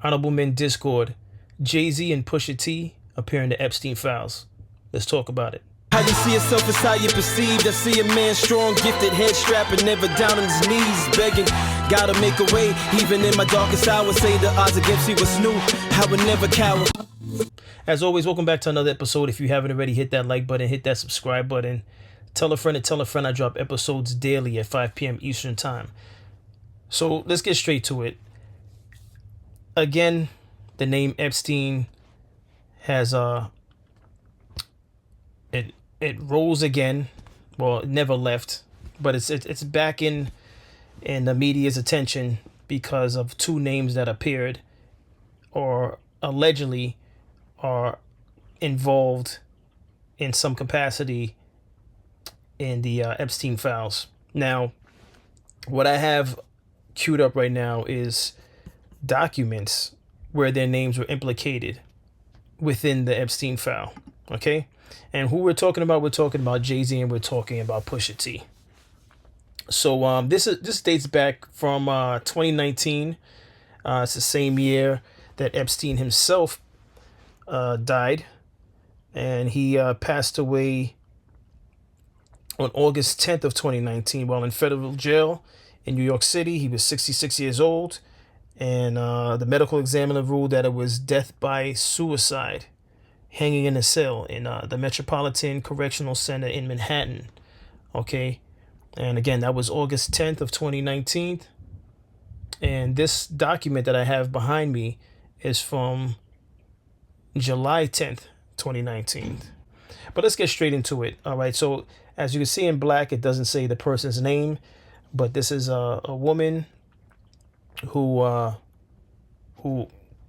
Honorable Men Discord, Jay-Z and Pusha T appear in the Epstein files. Let's talk about it. How you see yourself is how you perceived. I see a man strong, gifted, head strapping, never down on his knees, begging. Gotta make a way, even in my darkest hour. Say the odds against me was new. I would never cower. As always, welcome back to another episode. If you haven't already, hit that like button, hit that subscribe button. Tell a friend to tell a friend I drop episodes daily at 5 p.m. Eastern Time. So let's get straight to it. Again, the name Epstein has it rolls again. Well, it never left, but it's back in the media's attention because of two names that appeared or allegedly are involved in some capacity in the Epstein files. Now, what I have queued up right now is documents where their names were implicated within the Epstein file. Okay? And who we're talking about Jay-Z and we're talking about Pusha T. So this dates back from 2019. It's the same year that Epstein himself died, and he passed away on August 10th of 2019 while in federal jail in New York City. He was 66 years old, and the medical examiner ruled that it was death by suicide, hanging in a cell in the Metropolitan Correctional Center in Manhattan. Okay, and again, that was August 10th of 2019. And this document that I have behind me is from July 10th, 2019. But let's get straight into it. All right, so as you can see in black, it doesn't say the person's name, but this is a woman who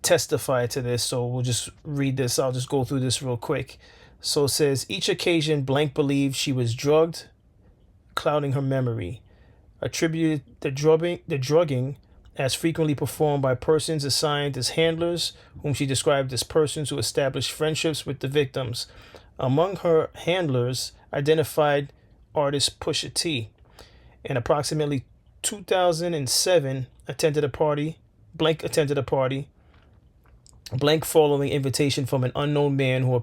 testified to this. So we'll just read this. I'll just go through this real quick. So it says, each occasion blank believed she was drugged, clouding her memory. Attributed the drugging as frequently performed by persons assigned as handlers, whom she described as persons who established friendships with the victims. Among her handlers, identified artist Pusha T. In approximately 2007, attended a party, blank following invitation from an unknown man who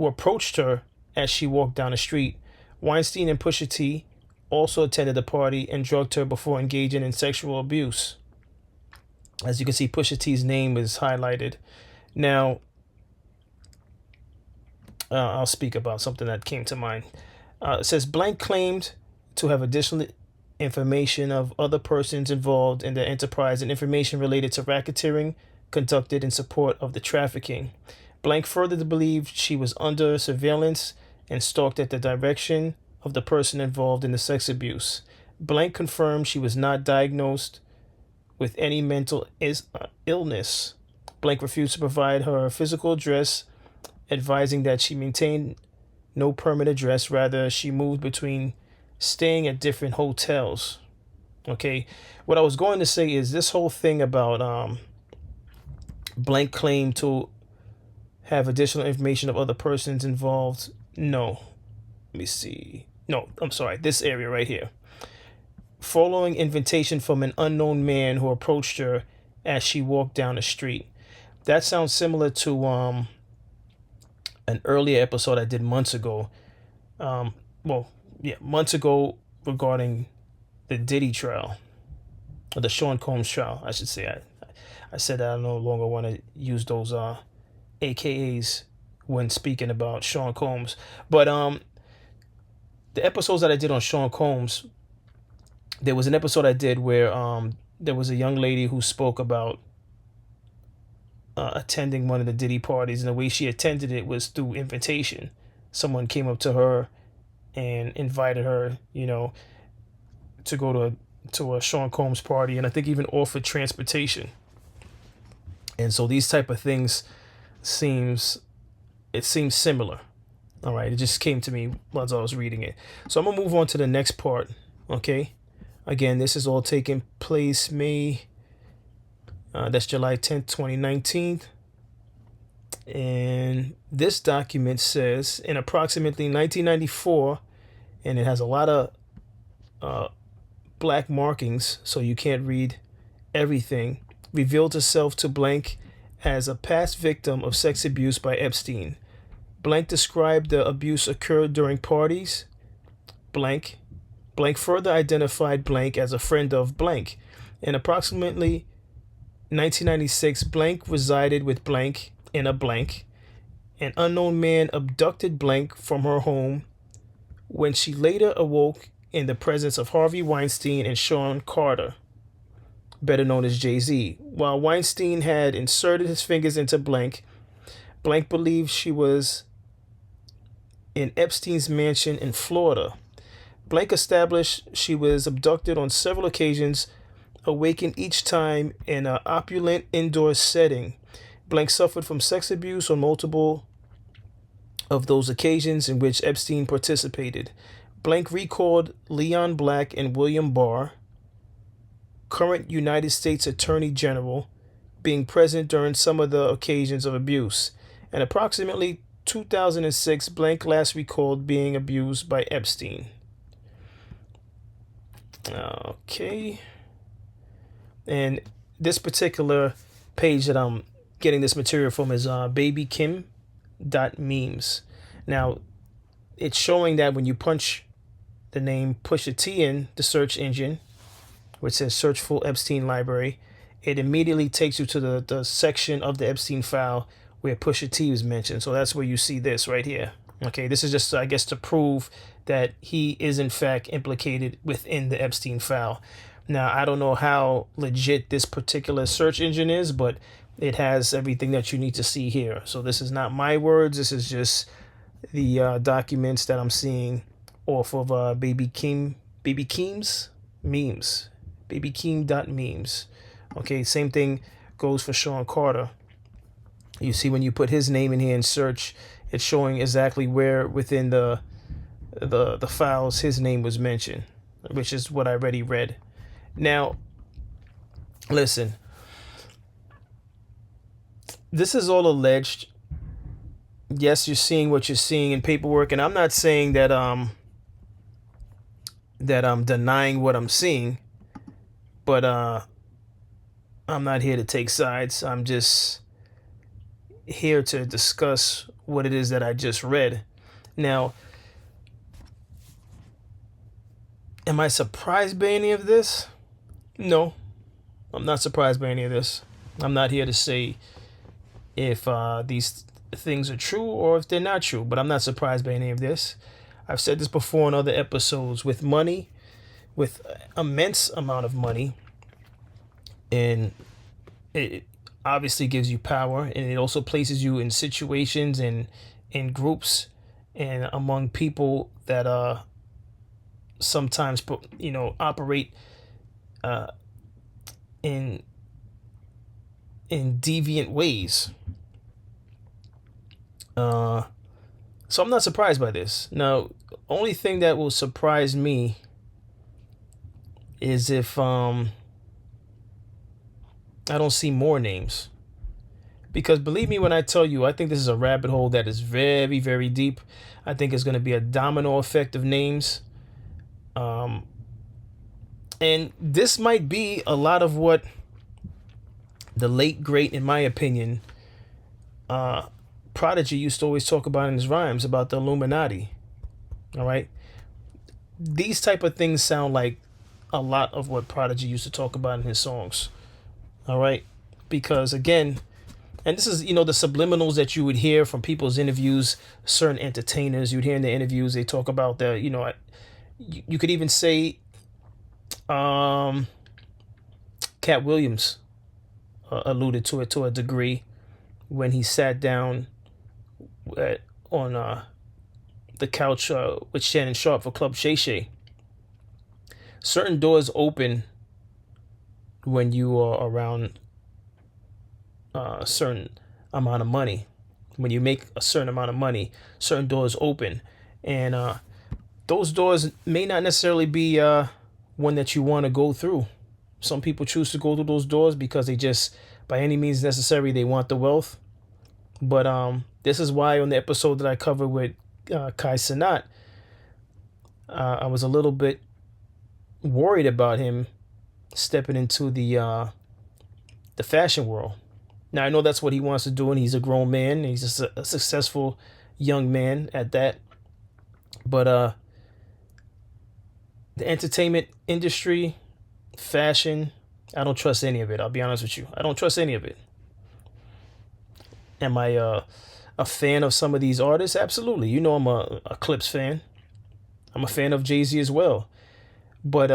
approached her as she walked down the street. Weinstein and Pusha T also attended the party and drugged her before engaging in sexual abuse. As you can see, Pusha T's name is highlighted. Now, I'll speak about something that came to mind. It says, blank claimed to have additional information of other persons involved in the enterprise and information related to racketeering conducted in support of the trafficking. Blank further believed she was under surveillance and stalked at the direction of the person involved in the sex abuse. Blank confirmed she was not diagnosed with any mental illness. Blank refused to provide her physical address, advising that she maintained no permanent address. Rather, she moved between staying at different hotels. Okay, what I was going to say is this whole thing about blank claim to have additional information of other persons involved. No, let me see. No, I'm sorry. This area right here. Following invitation from an unknown man who approached her as she walked down the street. That sounds similar to an earlier episode I did months ago. Months ago regarding the Diddy trial, or the Sean Combs trial, I should say. I said that I no longer want to use those AKAs when speaking about Sean Combs. But the episodes that I did on Sean Combs, there was an episode I did where there was a young lady who spoke about attending one of the Diddy parties, and the way she attended it was through invitation. Someone came up to her and invited her, to go to a Sean Combs party, and I think even offered transportation. And so these type of things seems similar. All right, it just came to me as I was reading it. So I'm gonna move on to the next part. Okay, again, this is all taking place that's July 10th, 2019. And this document says in approximately 1994, and it has a lot of black markings, so you can't read everything. revealed herself to Blank as a past victim of sex abuse by Epstein. Blank described the abuse occurred during parties. Blank. Blank further identified Blank as a friend of Blank. In approximately 1996, Blank resided with Blank in a blank. An unknown man abducted Blank from her home when she later awoke in the presence of Harvey Weinstein and Sean Carter, better known as Jay-Z. While Weinstein had inserted his fingers into Blank, Blank believed she was in Epstein's mansion in Florida. Blank established she was abducted on several occasions, awakened each time in an opulent indoor setting. Blank suffered from sex abuse on multiple of those occasions in which Epstein participated. Blank recalled Leon Black and William Barr, current United States Attorney General, being present during some of the occasions of abuse. And approximately 2006, Blank last recalled being abused by Epstein. Okay. And this particular page that I'm getting this material from is babykim.memes. Now, it's showing that when you punch the name Pusha T in the search engine, which says search full Epstein library, it immediately takes you to the section of the Epstein file where Pusha T was mentioned. So that's where you see this right here. Okay, this is just, I guess, to prove that he is in fact implicated within the Epstein file. Now, I don't know how legit this particular search engine is, but it has everything that you need to see here. So this is not my words. This is just the documents that I'm seeing off of Baby Keem's memes, babykeem.memes. Okay, same thing goes for Sean Carter. You see, when you put his name in here and search, it's showing exactly where within the files his name was mentioned, which is what I already read. Now, listen, this is all alleged. Yes, you're seeing what you're seeing in paperwork, and I'm not saying that I'm denying what I'm seeing, but I'm not here to take sides. I'm just here to discuss what it is that I just read. Now, am I surprised by any of this? No, I'm not surprised by any of this. I'm not here to say if these things are true or if they're not true, but I'm not surprised by any of this. I've said this before in other episodes. With money, with immense amount of money, and it obviously gives you power, and it also places you in situations and in groups and among people that sometimes operate in deviant ways. So I'm not surprised by this. Now, only thing that will surprise me is if I don't see more names. Because believe me when I tell you, I think this is a rabbit hole that is very, very deep. I think it's going to be a domino effect of names. And this might be a lot of what the late, great, in my opinion, Prodigy used to always talk about in his rhymes about the Illuminati. All right. These type of things sound like a lot of what Prodigy used to talk about in his songs. All right. Because again, and this is, the subliminals that you would hear from people's interviews, certain entertainers, you'd hear in their interviews, they talk about you could even say, Cat Williams alluded to it to a degree when he sat down on the couch with Shannon Sharpe for Club Shay Shay. Certain doors open when you are around a certain amount of money. When you make a certain amount of money, certain doors open, and those doors may not necessarily be one that you want to go through. Some people choose to go through those doors because they just, by any means necessary, they want the wealth. But this is why on the episode that I covered with Kai Cenat, I was a little bit worried about him stepping into the the fashion world. Now I know that's what he wants to do, and he's a grown man. He's just a successful young man at that. But the entertainment industry, fashion, I don't trust any of it. I'll be honest with you. I don't trust any of it. Am I a fan of some of these artists? Absolutely. You know I'm a Clips fan. I'm a fan of Jay-Z as well. But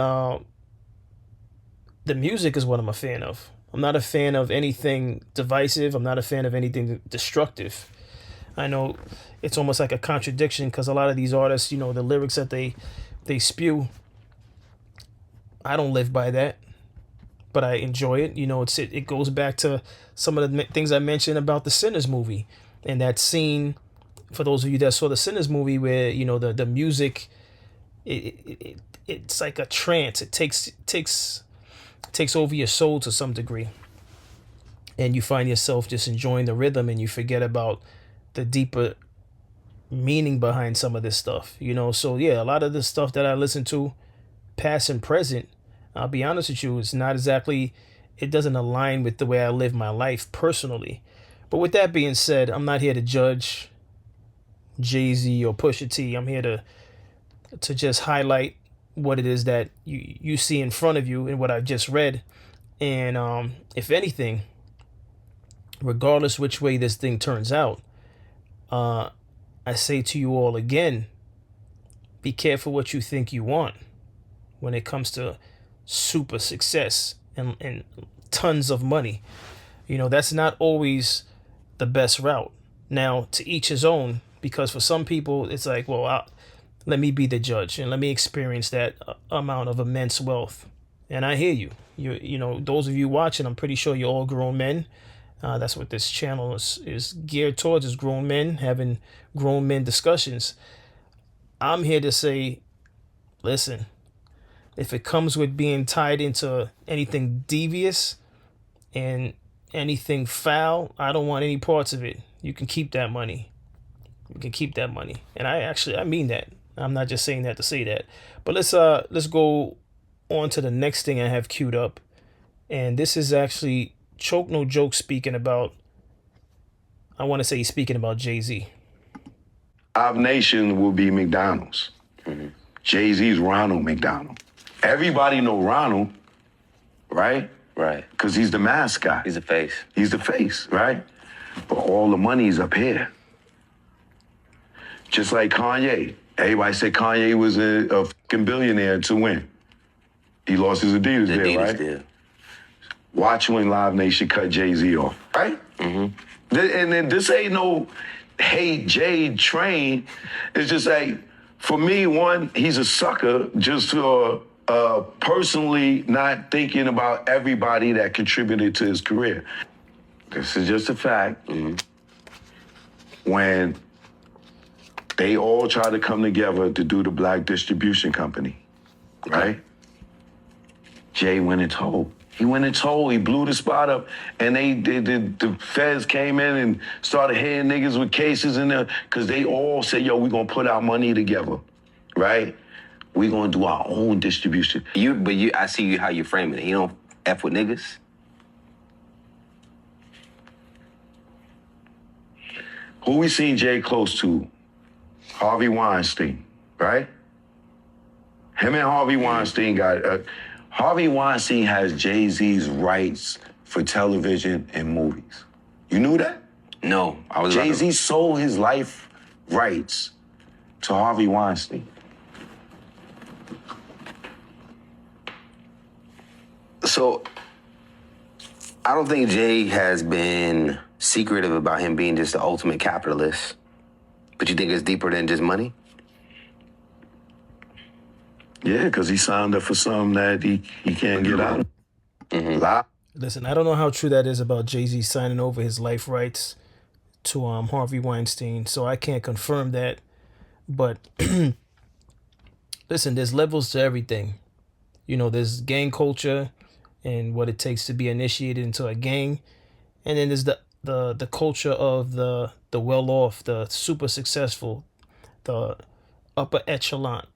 the music is what I'm a fan of. I'm not a fan of anything divisive. I'm not a fan of anything destructive. I know it's almost like a contradiction because a lot of these artists, you know, the lyrics that they spew, I don't live by that, but I enjoy it. You know, it goes back to some of the things I mentioned about the Sinners movie and that scene. For those of you that saw the Sinners movie, where you know the music, it's like a trance. It takes over your soul to some degree, and you find yourself just enjoying the rhythm, and you forget about the deeper meaning behind some of this stuff. You know, so yeah, a lot of the stuff that I listen to, past and present, I'll be honest with you, it's not exactly, it doesn't align with the way I live my life personally. But with that being said, I'm not here to judge Jay-Z or Pusha T. I'm here to just highlight what it is that you see in front of you and what I've just read. And if anything, regardless which way this thing turns out, I say to you all again, be careful what you think you want when it comes to super success and tons of money. You know, that's not always the best route. Now, to each his own, because for some people, it's like, well, let me be the judge and let me experience that amount of immense wealth. And I hear you. You know, those of you watching, I'm pretty sure you're all grown men. That's what this channel is geared towards, is grown men having grown men discussions. I'm here to say, listen, if it comes with being tied into anything devious and anything foul, I don't want any parts of it. You can keep that money. You can keep that money. And I mean that. I'm not just saying that to say that. But let's go on to the next thing I have queued up. And this is actually Choke No Joke speaking about, I want to say he's speaking about Jay-Z. Our nation will be McDonald's. Mm-hmm. Jay-Z's Ronald McDonald. Everybody know Ronald, right? Right. Because he's the mascot. He's the face. He's the face, right? But all the money's up here. Just like Kanye. Everybody said Kanye was a fucking billionaire to win. He lost his Adidas deal, right? Deal. Watch when Live Nation cut Jay-Z off, right? Mm-hmm. And then this ain't no hate Jay train. It's just like, for me, one, he's a sucker just for personally not thinking about everybody that contributed to his career. This is just a fact. Mm-hmm. When they all tried to come together to do the Black Distribution Company, right? Jay went and told. He went and told. He blew the spot up, and the feds came in and started hitting niggas with cases in there because they all said, "Yo, we gonna put our money together, right? We gonna do our own distribution." I see how you framing it. You don't F with niggas. Who we seen Jay close to? Harvey Weinstein, right? Him and Harvey Weinstein got... Harvey Weinstein has Jay-Z's rights for television and movies. You knew that? No. Jay-Z sold his life rights to Harvey Weinstein. So, I don't think Jay has been secretive about him being just the ultimate capitalist. But you think it's deeper than just money? Yeah, because he signed up for something that he can't get out of. Mm-hmm. Listen, I don't know how true that is about Jay-Z signing over his life rights to Harvey Weinstein, so I can't confirm that. But listen, there's levels to everything. You know, there's gang culture and what it takes to be initiated into a gang, and then there's the culture of the well-off, the super successful, the upper echelon,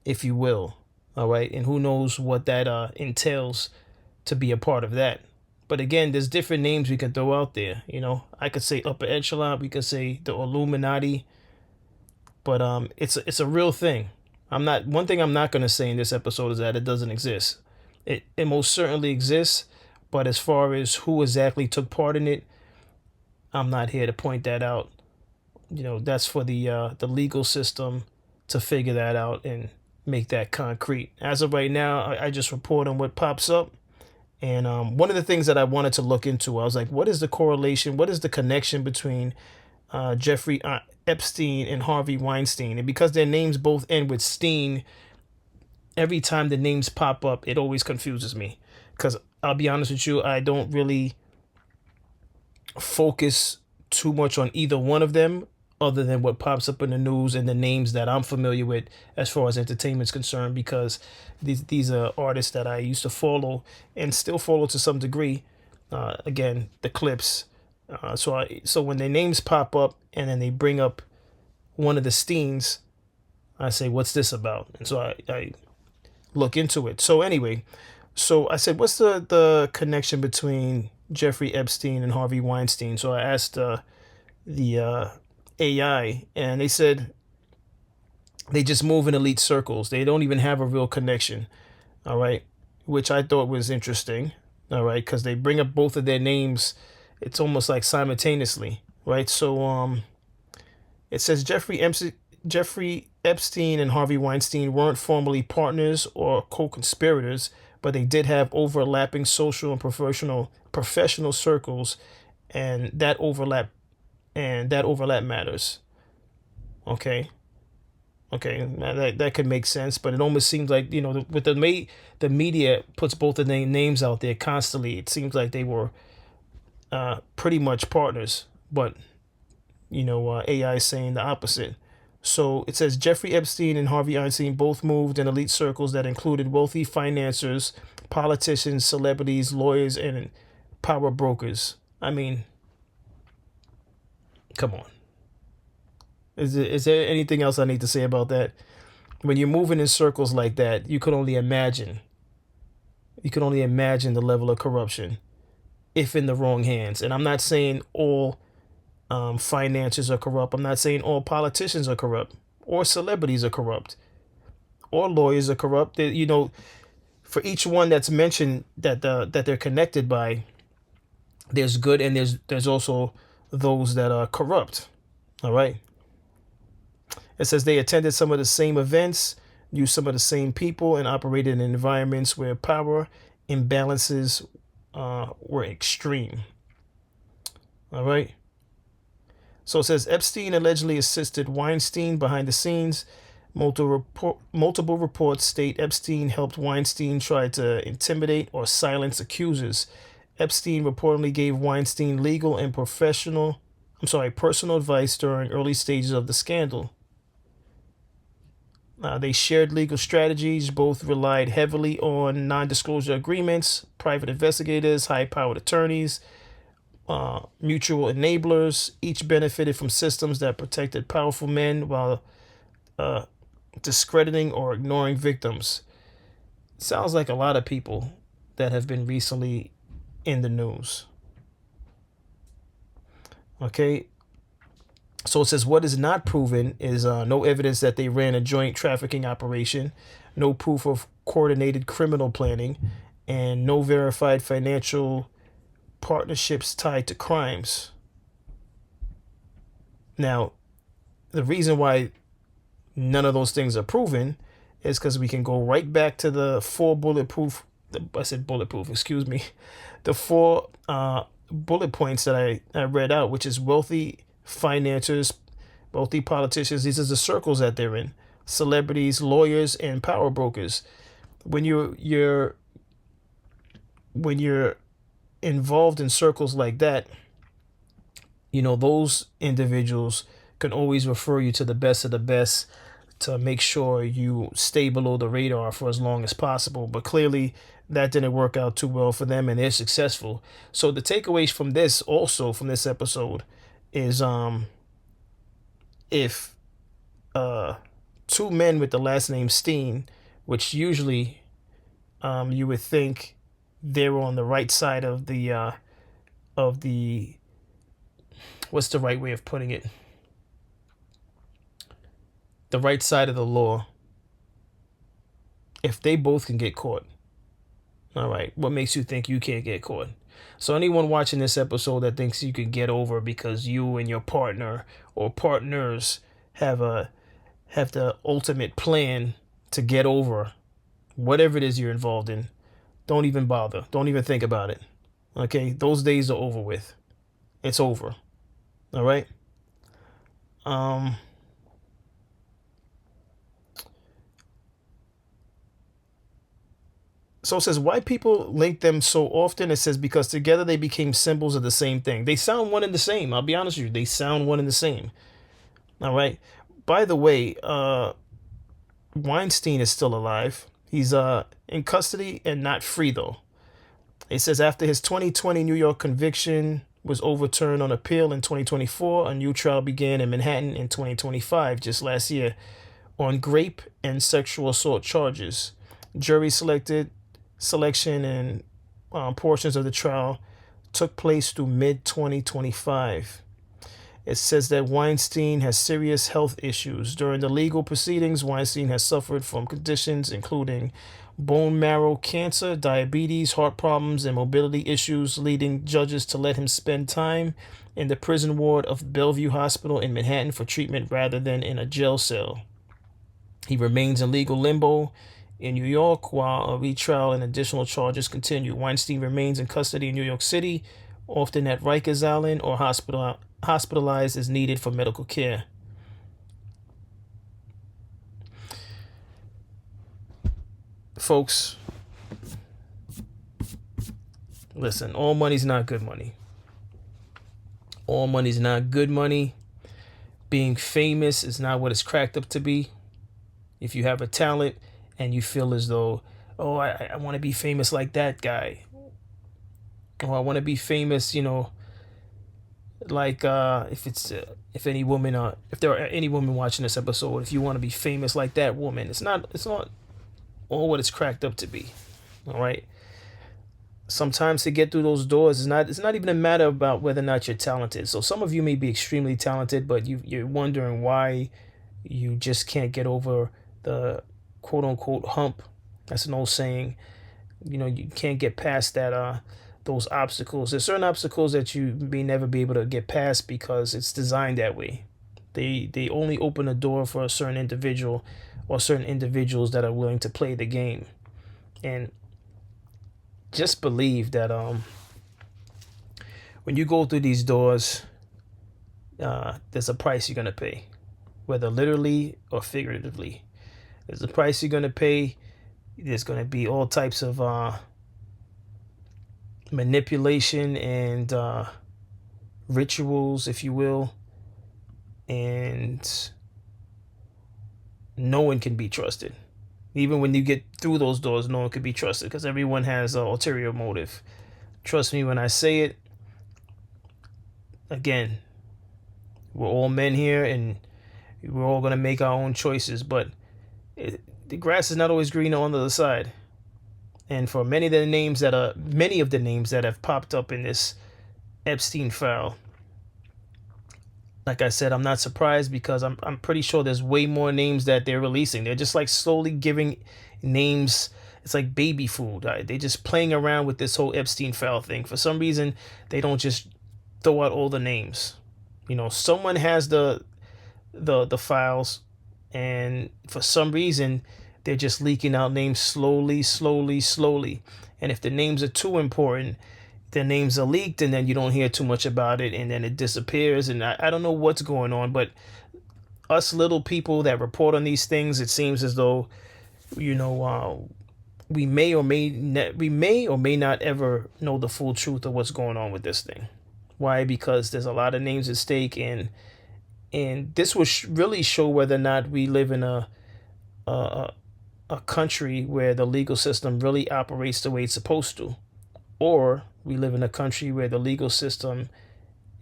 if you will. All right. And who knows what that entails to be a part of that. But again, there's different names we can throw out there. I could say upper echelon. We could say the Illuminati. But it's a real thing. One thing I'm not gonna say in this episode is that it doesn't exist. It most certainly exists. But as far as who exactly took part in it, I'm not here to point that out. That's for the legal system to figure that out and make that concrete. As of right now, I just report on what pops up. And one of the things that I wanted to look into, I was like, what is the correlation? What is the connection between Jeffrey Epstein and Harvey Weinstein? And because their names both end with Steen, every time the names pop up, it always confuses me. Because I'll be honest with you, I don't really focus too much on either one of them other than what pops up in the news and the names that I'm familiar with as far as entertainment's concerned, because these are artists that I used to follow and still follow to some degree. Again, the clips. So when their names pop up and then they bring up one of the Steens, I say, what's this about? And so I look into it. So anyway, I said, what's the connection between Jeffrey Epstein and Harvey Weinstein? So I asked the AI, and they said they just move in elite circles. They don't even have a real connection. All right, which I thought was interesting. All right, because they bring up both of their names. It's almost like simultaneously, right? So it says Jeffrey Epstein and Harvey Weinstein weren't formally partners or co-conspirators, but they did have overlapping social and professional circles, and that overlap matters. Okay, that could make sense, but it almost seems like, with the media puts both of their names out there constantly. It seems like they were pretty much partners, but AI is saying the opposite. So it says Jeffrey Epstein and Harvey Weinstein both moved in elite circles that included wealthy financiers, politicians, celebrities, lawyers, and power brokers. I mean, come on. Is there anything else I need to say about that? When you're moving in circles like that, you could only imagine. You can only imagine the level of corruption if in the wrong hands. And I'm not saying all financiers are corrupt. I'm not saying all politicians are corrupt, or celebrities are corrupt, or lawyers are corrupt. For each one that's mentioned that they're connected by, there's good and there's also those that are corrupt. All right. It says they attended some of the same events, knew some of the same people, and operated in environments where power imbalances were extreme. All right. So it says Epstein allegedly assisted Weinstein behind the scenes. Multiple reports state Epstein helped Weinstein try to intimidate or silence accusers. Epstein reportedly gave Weinstein legal and personal advice during early stages of the scandal. They shared legal strategies, both relied heavily on non-disclosure agreements, private investigators, high-powered attorneys, mutual enablers. Each benefited from systems that protected powerful men while discrediting or ignoring victims. Sounds like a lot of people that have been recently in the news. Okay. So it says what is not proven is no evidence that they ran a joint trafficking operation, no proof of coordinated criminal planning, and no verified financial partnerships tied to crimes. Now, the reason why none of those things are proven is because we can go right back to the four bullet points that I read out, which is wealthy financiers, wealthy politicians. These are the circles that they're in: celebrities, lawyers, and power brokers. When you're involved in circles like that, those individuals can always refer you to the best of the best to make sure you stay below the radar for as long as possible. But clearly that didn't work out too well for them, and they're successful. So the takeaways from this episode is if two men with the last name Steen, which usually you would think they were on the right side of the what's the right way of putting it? The right side of the law. If they both can get caught, all right, what makes you think you can't get caught? So anyone watching this episode that thinks you can get over because you and your partner or partners have the ultimate plan to get over whatever it is you're involved in, don't even bother. Don't even think about it. Okay? Those days are over with. It's over. All right? So it says, why people link them so often? It says, because together they became symbols of the same thing. They sound one and the same. I'll be honest with you. They sound one and the same. All right. By the way, Weinstein is still alive. He's in custody and not free, though. It says, after his 2020 New York conviction was overturned on appeal in 2024, a new trial began in Manhattan in 2025, just last year, on rape and sexual assault charges. Jury selection and portions of the trial took place through mid-2025. It says that Weinstein has serious health issues. During the legal proceedings, Weinstein has suffered from conditions including bone marrow cancer, diabetes, heart problems, and mobility issues, leading judges to let him spend time in the prison ward of Bellevue Hospital in Manhattan for treatment rather than in a jail cell. He remains in legal limbo in New York while a retrial and additional charges continue. Weinstein remains in custody in New York City, often at Rikers Island or hospitalized as needed for medical care. Folks, listen, all money's not good money. All money's not good money. Being famous is not what it's cracked up to be. If you have a talent and you feel as though, oh, I want to be famous like that guy. Or I want to be famous, like if any woman, if there are any women watching this episode, if you want to be famous like that woman, it's not all what it's cracked up to be. All right. Sometimes to get through those doors, it's not even a matter about whether or not you're talented. So some of you may be extremely talented, but you're wondering why you just can't get over the quote unquote hump. That's an old saying. You can't get past that those obstacles. There's certain obstacles that you may never be able to get past because it's designed that way. They only open a door for a certain individual or certain individuals that are willing to play the game. And just believe that when you go through these doors, there's a price you're gonna pay, whether literally or figuratively. There's a price you're gonna pay. There's gonna be all types of manipulation and rituals, if you will, and no one can be trusted. Even when you get through those doors, no one can be trusted because everyone has an ulterior motive. Trust me when I say it. Again, we're all men here and we're all going to make our own choices, but the grass is not always greener on the other side. And for many of the names that have popped up in this Epstein file, like I said, I'm not surprised because I'm pretty sure there's way more names that they're releasing. They're just like slowly giving names. It's like baby food. They're just playing around with this whole Epstein file thing. For some reason, they don't just throw out all the names. Someone has the files, and for some reason, they're just leaking out names slowly. And if the names are too important, the names are leaked and then you don't hear too much about it and then it disappears. And I don't know what's going on, but us little people that report on these things, it seems as though, we may or may not ever know the full truth of what's going on with this thing. Why? Because there's a lot of names at stake, and this will really show whether or not we live in a country where the legal system really operates the way it's supposed to, or we live in a country where the legal system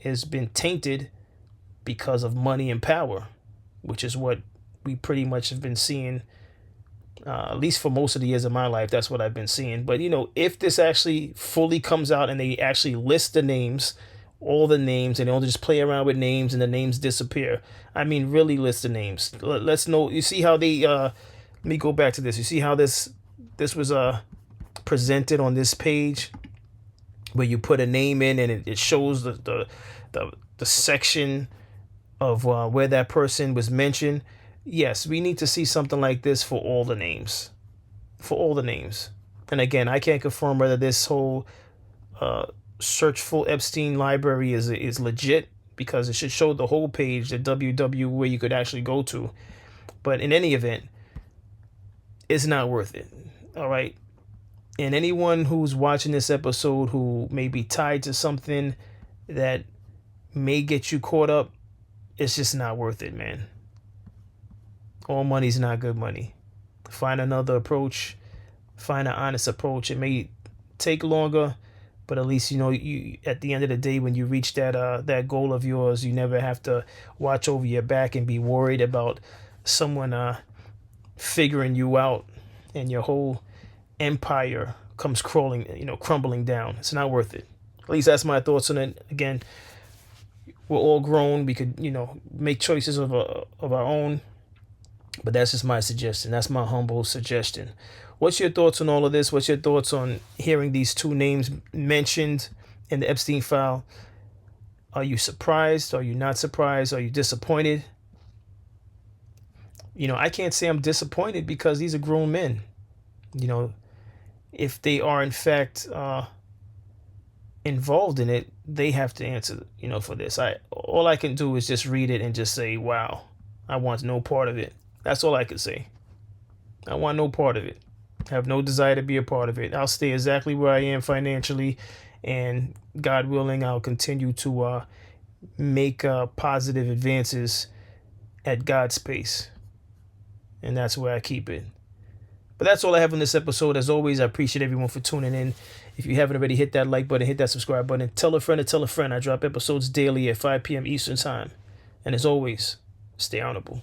has been tainted because of money and power, which is what we pretty much have been seeing At least for most of the years of my life, that's what I've been seeing. But, if this actually fully comes out and they actually list the names, all the names, and they don't just play around with names and the names disappear. I mean, really list the names. Let's know. You see how they, let me go back to this. You see how this was presented on this page where you put a name in and it shows the section of where that person was mentioned. Yes, we need to see something like this for all the names. For all the names. And again, I can't confirm whether this whole search full Epstein library is legit, because it should show the whole page, the www where you could actually go to. But in any event, it's not worth it. All right. And anyone who's watching this episode who may be tied to something that may get you caught up, it's just not worth it, man. All money's not good money. Find another approach. Find an honest approach. It may take longer, but at least you at the end of the day, when you reach that goal of yours, you never have to watch over your back and be worried about someone figuring you out, and your whole empire comes crumbling down. It's not worth it. At least that's my thoughts on it. Again, we're all grown. We could make choices of our own. But that's just my suggestion. That's my humble suggestion. What's your thoughts on all of this? What's your thoughts on hearing these two names mentioned in the Epstein file? Are you surprised? Are you not surprised? Are you disappointed? I can't say I'm disappointed, because these are grown men. If they are in fact involved in it, they have to answer, for this. All I can do is just read it and just say, wow, I want no part of it. That's all I can say. I want no part of it. I have no desire to be a part of it. I'll stay exactly where I am financially, and God willing, I'll continue to make positive advances at God's pace. And that's where I keep it. But that's all I have on this episode. As always, I appreciate everyone for tuning in. If you haven't already, hit that like button, hit that subscribe button. Tell a friend to tell a friend. I drop episodes daily at 5 p.m. Eastern Time. And as always, stay honorable.